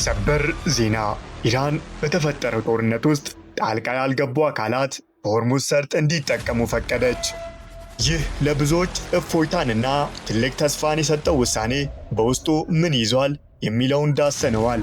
ሰበር ዜና ኢራን በተፈጠረው ጦርነት ውስጥ ጣልቃ ያልገቡ አካላት በሆርሙዝ ሰርጥ እንዲጠቀሙ ፈቀደች። ይህ ለብዙዎች እፎይታንና ትልቅ ተስፋን የሰጠው ውሳኔ በውስጡ ምን ይዟል የሚለውን ዳሰነዋል።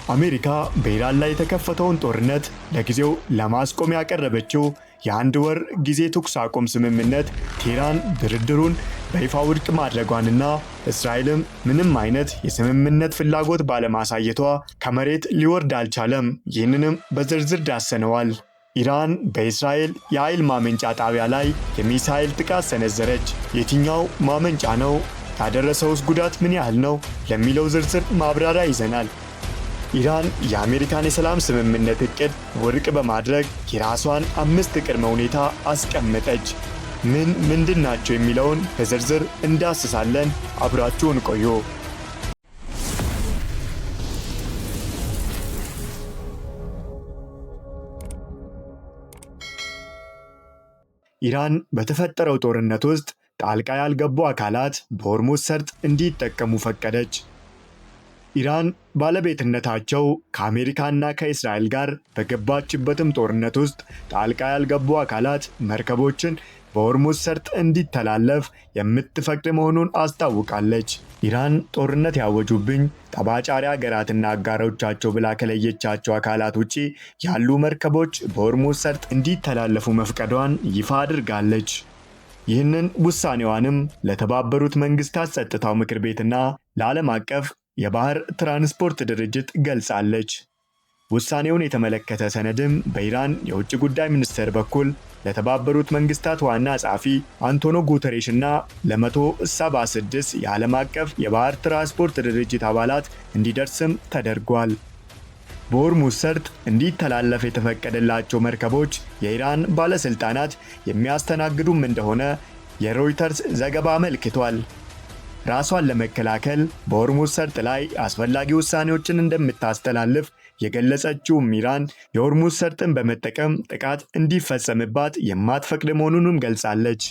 አሜሪካ በኢራን ላይ የተከፈተውን ጦርነት ለጊዜው ለማስቆም ያቀረበችው የአንድ ወር ጊዜ ተኩስ አቁም ስምምነት ቴህራን ድርድሩን በይፋ ውድቅ ማድረጓንና እስራኤልም ምንም አይነት የስምምነት ፍላጎት ባለማሳየቷ ከመሬት ሊወርድ አልቻለም። ይህንንም በዝርዝር ዳሰነዋል። ኢራን በእስራኤል የኃይል ማመንጫ ጣቢያ ላይ የሚሳኤል ጥቃት ሰነዘረች። የትኛው ማመንጫ ነው? ያደረሰውስ ጉዳት ምን ያህል ነው? ለሚለው ዝርዝር ማብራሪያ ይዘናል። ኢራን የአሜሪካን የሰላም ስምምነት እቅድ ውድቅ በማድረግ የራሷን 5 ቅድመ ሁኔታ አስቀመጠች። ምንድን ናቸው የሚለውን በዝርዝር እንዳስሳለን። አብራችሁን ቆዩ። ኢራን በተፈጠረው ጦርነት ውስጥ ጣልቃ ያልገቡ አካላት በሆርሙዝ ሰርጥ እንዲጠቀሙ ፈቀደች። ኢራን ባለቤትነታቸው ከአሜሪካና ከእስራኤል ጋር በገባችበትም ጦርነት ውስጥ ጣልቃ ያልገቡ አካላት መርከቦችን በሆርሙዝ ሰርጥ እንዲተላለፍ የምትፈቅድ መሆኑን አስታውቃለች። ኢራን ጦርነት ያወጁብኝ ጠባጫሪ ሀገራትና አጋሮቻቸው ብላ ከለየቻቸው አካላት ውጪ ያሉ መርከቦች በሆርሙዝ ሰርጥ እንዲተላለፉ መፍቀዷን ይፋ አድርጋለች። ይህንን ውሳኔዋንም ለተባበሩት መንግስታት ጸጥታው ምክር ቤትና ለዓለም አቀፍ የባህር ትራንስፖርት ድርጅት ገልጻለች። ውሳኔውን የተመለከተ ሰነድም በኢራን የውጭ ጉዳይ ሚኒስቴር በኩል ለተባበሩት መንግስታት ዋና ጸሐፊ አንቶኒዮ ጉተሬሽ እና ለ176 የዓለም አቀፍ የባህር ትራንስፖርት ድርጅት አባላት እንዲደርስም ተደርጓል። በሆርሙዝ ሰርጥ እንዲተላለፍ የተፈቀደላቸው መርከቦች የኢራን ባለስልጣናት የሚያስተናግዱም እንደሆነ የሮይተርስ ዘገባ አመልክቷል። ራሷን ለመከላከል በሆርሙዝ ሰርጥ ላይ አስፈላጊ ውሳኔዎችን እንደምታስተላልፍ የገለጸችው ኢራን የሆርሙዝ ሰርጥን በመጠቀም ጥቃት እንዲፈጸምባት የማትፈቅድ መሆኑንም ገልጻለች።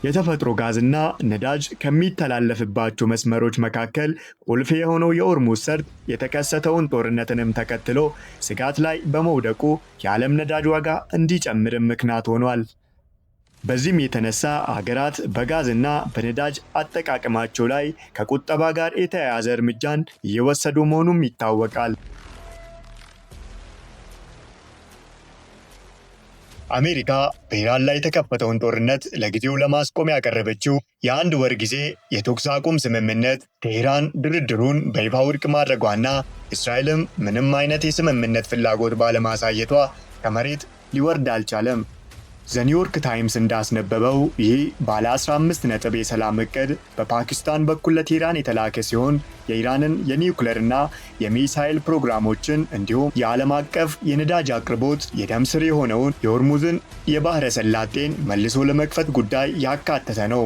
የተፈጥሮ ጋዝና ነዳጅ ከሚተላለፍባቸው መስመሮች መካከል ቁልፍ የሆነው የሆርሙዝ ሰርጥ የተከሰተውን ጦርነትንም ተከትሎ ስጋት ላይ በመውደቁ የዓለም ነዳጅ ዋጋ እንዲጨምርም ምክንያት ሆኗል። በዚህም የተነሳ ሀገራት በጋዝና በነዳጅ አጠቃቀማቸው ላይ ከቁጠባ ጋር የተያያዘ እርምጃን እየወሰዱ መሆኑም ይታወቃል። አሜሪካ በኢራን ላይ የተከፈተውን ጦርነት ለጊዜው ለማስቆም ያቀረበችው የአንድ ወር ጊዜ የተኩስ አቁም ስምምነት ቴህራን ድርድሩን በይፋ ውድቅ ማድረጓና እስራኤልም ምንም አይነት የስምምነት ፍላጎት ባለማሳየቷ ከመሬት ሊወርድ አልቻለም። ዘኒውዮርክ ታይምስ እንዳስነበበው ይህ ባለ 15 ነጥብ የሰላም እቅድ በፓኪስታን በኩል ለቴህራን የተላከ ሲሆን የኢራንን የኒውክሌርና የሚሳኤል ፕሮግራሞችን እንዲሁም የዓለም አቀፍ የነዳጅ አቅርቦት የደም ስር የሆነውን የሆርሙዝን የባህረ ሰላጤን መልሶ ለመክፈት ጉዳይ ያካተተ ነው።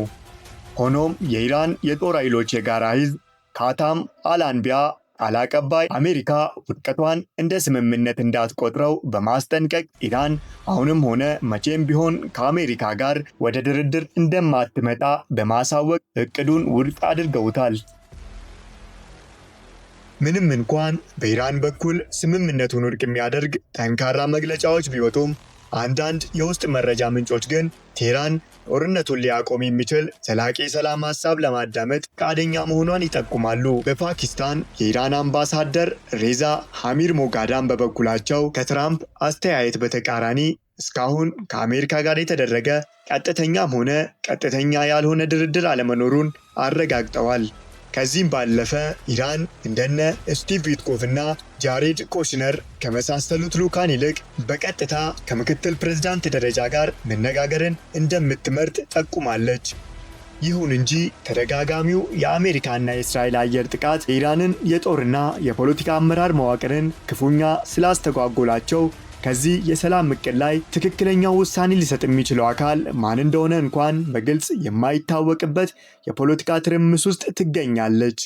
ሆኖም የኢራን የጦር ኃይሎች የጋራ ህዝብ ካታም አልአንቢያ ቃል አቀባይ አሜሪካ ውድቀቷን እንደ ስምምነት እንዳትቆጥረው በማስጠንቀቅ ኢራን አሁንም ሆነ መቼም ቢሆን ከአሜሪካ ጋር ወደ ድርድር እንደማትመጣ በማሳወቅ እቅዱን ውድቅ አድርገውታል። ምንም እንኳን በኢራን በኩል ስምምነቱን ውድቅ የሚያደርግ ጠንካራ መግለጫዎች ቢወጡም አንዳንድ የውስጥ መረጃ ምንጮች ግን ቴህራን ጦርነቱን ሊያቆም የሚችል ዘላቂ ሰላም ሐሳብ ለማዳመጥ ፈቃደኛ መሆኗን ይጠቁማሉ። በፓኪስታን የኢራን አምባሳደር ሬዛ ሐሚር ሞጋዳም በበኩላቸው ከትራምፕ አስተያየት በተቃራኒ እስካሁን ከአሜሪካ ጋር የተደረገ ቀጥተኛም ሆነ ቀጥተኛ ያልሆነ ድርድር አለመኖሩን አረጋግጠዋል። ከዚህም ባለፈ ኢራን እንደነ ስቲቭ ዊትኮቭ እና ጃሬድ ኮሽነር ከመሳሰሉት ልዑካን ይልቅ በቀጥታ ከምክትል ፕሬዝዳንት ደረጃ ጋር መነጋገርን እንደምትመርጥ ጠቁማለች። ይሁን እንጂ ተደጋጋሚው የአሜሪካና የእስራኤል አየር ጥቃት የኢራንን የጦርና የፖለቲካ አመራር መዋቅርን ክፉኛ ስላስተጓጎላቸው ከዚህ የሰላም እቅድ ላይ ትክክለኛው ውሳኔ ሊሰጥ የሚችለው አካል ማን እንደሆነ እንኳን በግልጽ የማይታወቅበት የፖለቲካ ትርምስ ውስጥ ትገኛለች።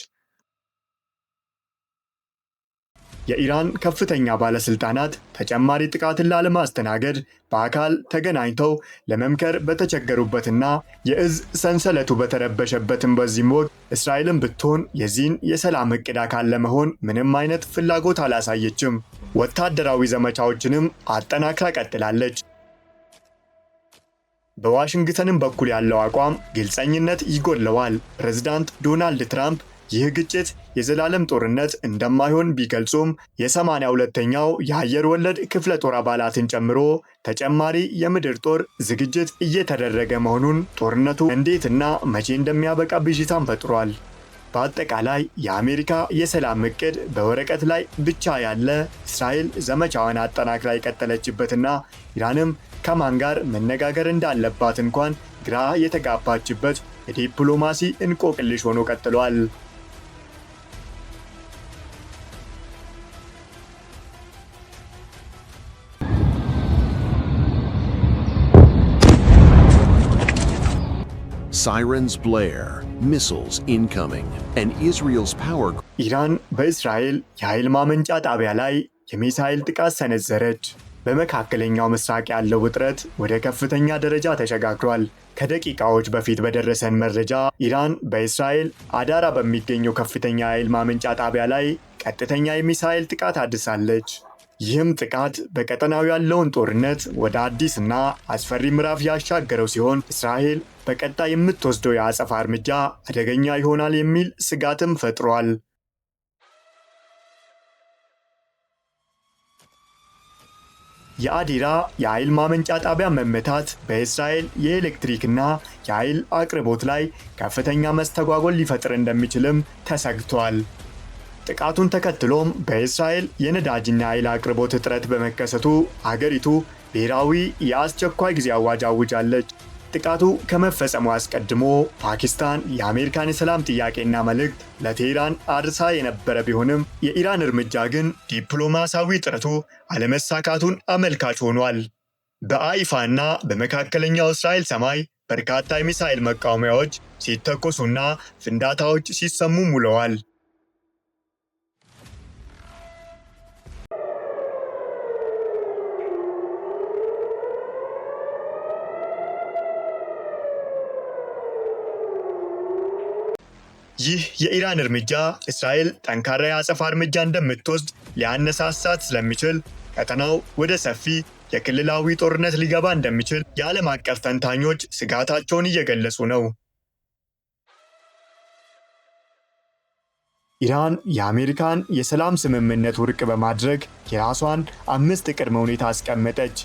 የኢራን ከፍተኛ ባለስልጣናት ተጨማሪ ጥቃትን ላለማስተናገድ በአካል ተገናኝተው ለመምከር በተቸገሩበትና የእዝ ሰንሰለቱ በተረበሸበትም በዚህም ወቅት እስራኤልን ብትሆን የዚህን የሰላም እቅድ አካል ለመሆን ምንም አይነት ፍላጎት አላሳየችም። ወታደራዊ ዘመቻዎችንም አጠናክራ ቀጥላለች። በዋሽንግተንም በኩል ያለው አቋም ግልጸኝነት ይጎድለዋል። ፕሬዝዳንት ዶናልድ ትራምፕ ይህ ግጭት የዘላለም ጦርነት እንደማይሆን ቢገልጹም የ82ኛው የአየር ወለድ ክፍለ ጦር አባላትን ጨምሮ ተጨማሪ የምድር ጦር ዝግጅት እየተደረገ መሆኑን ጦርነቱ እንዴትና መቼ እንደሚያበቃ ብዥታን ፈጥሯል። በአጠቃላይ የአሜሪካ የሰላም እቅድ በወረቀት ላይ ብቻ ያለ፣ እስራኤል ዘመቻዋን አጠናክራ የቀጠለችበትና ኢራንም ከማን ጋር መነጋገር እንዳለባት እንኳን ግራ የተጋባችበት የዲፕሎማሲ እንቆቅልሽ ሆኖ ቀጥሏል። Sirens blare, missiles incoming, and Israel's power. ኢራን በእስራኤል የኃይል ማመንጫ ጣቢያ ላይ የሚሳኤል ጥቃት ሰነዘረች። በመካከለኛው ምስራቅ ያለው ውጥረት ወደ ከፍተኛ ደረጃ ተሸጋግሯል። ከደቂቃዎች በፊት በደረሰን መረጃ ኢራን በእስራኤል አዳራ በሚገኘው ከፍተኛ የኃይል ማመንጫ ጣቢያ ላይ ቀጥተኛ የሚሳኤል ጥቃት አድርሳለች። ይህም ጥቃት በቀጠናው ያለውን ጦርነት ወደ አዲስና አስፈሪ ምዕራፍ ያሻገረው ሲሆን እስራኤል በቀጣይ የምትወስደው የአጸፋ እርምጃ አደገኛ ይሆናል የሚል ስጋትም ፈጥሯል። የአዲራ የኃይል ማመንጫ ጣቢያ መመታት በእስራኤል የኤሌክትሪክና የኃይል አቅርቦት ላይ ከፍተኛ መስተጓጎል ሊፈጥር እንደሚችልም ተሰግቷል። ጥቃቱን ተከትሎም በእስራኤል የነዳጅና የኃይል አቅርቦት እጥረት በመከሰቱ አገሪቱ ብሔራዊ የአስቸኳይ ጊዜ አዋጅ አውጃለች። ጥቃቱ ከመፈጸሙ አስቀድሞ ፓኪስታን የአሜሪካን የሰላም ጥያቄና መልእክት ለቴህራን አድርሳ የነበረ ቢሆንም የኢራን እርምጃ ግን ዲፕሎማሲያዊ ጥረቱ አለመሳካቱን አመልካች ሆኗል። በአይፋና በመካከለኛው እስራኤል ሰማይ በርካታ የሚሳኤል መቃወሚያዎች ሲተኮሱና ፍንዳታዎች ሲሰሙ ውለዋል። ይህ የኢራን እርምጃ እስራኤል ጠንካራ የአጸፋ እርምጃ እንደምትወስድ ሊያነሳሳት ስለሚችል ቀጠናው ወደ ሰፊ የክልላዊ ጦርነት ሊገባ እንደሚችል የዓለም አቀፍ ተንታኞች ስጋታቸውን እየገለጹ ነው። ኢራን የአሜሪካን የሰላም ስምምነት ውድቅ በማድረግ የራሷን 5 ቅድመ ሁኔታ አስቀመጠች።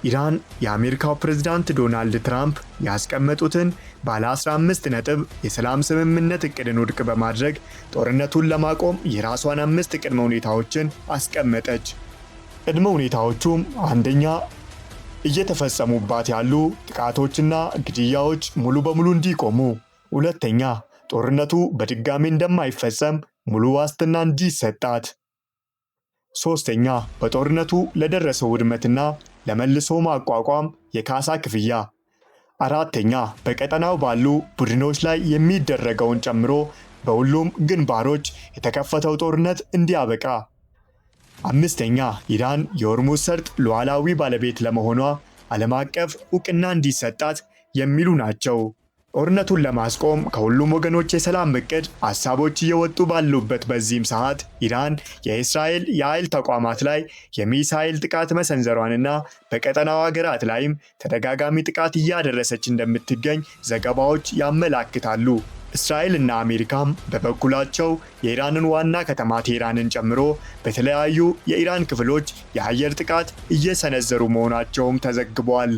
ኢራን የአሜሪካው ፕሬዝዳንት ዶናልድ ትራምፕ ያስቀመጡትን ባለ 15 ነጥብ የሰላም ስምምነት እቅድን ውድቅ በማድረግ ጦርነቱን ለማቆም የራሷን 5 ቅድመ ሁኔታዎችን አስቀመጠች። ቅድመ ሁኔታዎቹም አንደኛ፣ እየተፈጸሙባት ያሉ ጥቃቶችና ግድያዎች ሙሉ በሙሉ እንዲቆሙ፣ ሁለተኛ፣ ጦርነቱ በድጋሚ እንደማይፈጸም ሙሉ ዋስትና እንዲሰጣት፣ ሶስተኛ፣ በጦርነቱ ለደረሰው ውድመትና ለመልሶ ማቋቋም የካሳ ክፍያ፣ አራተኛ፣ በቀጠናው ባሉ ቡድኖች ላይ የሚደረገውን ጨምሮ በሁሉም ግንባሮች የተከፈተው ጦርነት እንዲያበቃ፣ አምስተኛ፣ ኢራን የሆርሙዝ ሰርጥ ሉዓላዊ ባለቤት ለመሆኗ ዓለም አቀፍ ዕውቅና እንዲሰጣት የሚሉ ናቸው። ጦርነቱን ለማስቆም ከሁሉም ወገኖች የሰላም እቅድ ሐሳቦች እየወጡ ባሉበት በዚህም ሰዓት ኢራን የእስራኤል የኃይል ተቋማት ላይ የሚሳኤል ጥቃት መሰንዘሯንና በቀጠናው ሀገራት ላይም ተደጋጋሚ ጥቃት እያደረሰች እንደምትገኝ ዘገባዎች ያመላክታሉ። እስራኤልና አሜሪካም በበኩላቸው የኢራንን ዋና ከተማ ቴህራንን ጨምሮ በተለያዩ የኢራን ክፍሎች የአየር ጥቃት እየሰነዘሩ መሆናቸውም ተዘግቧል።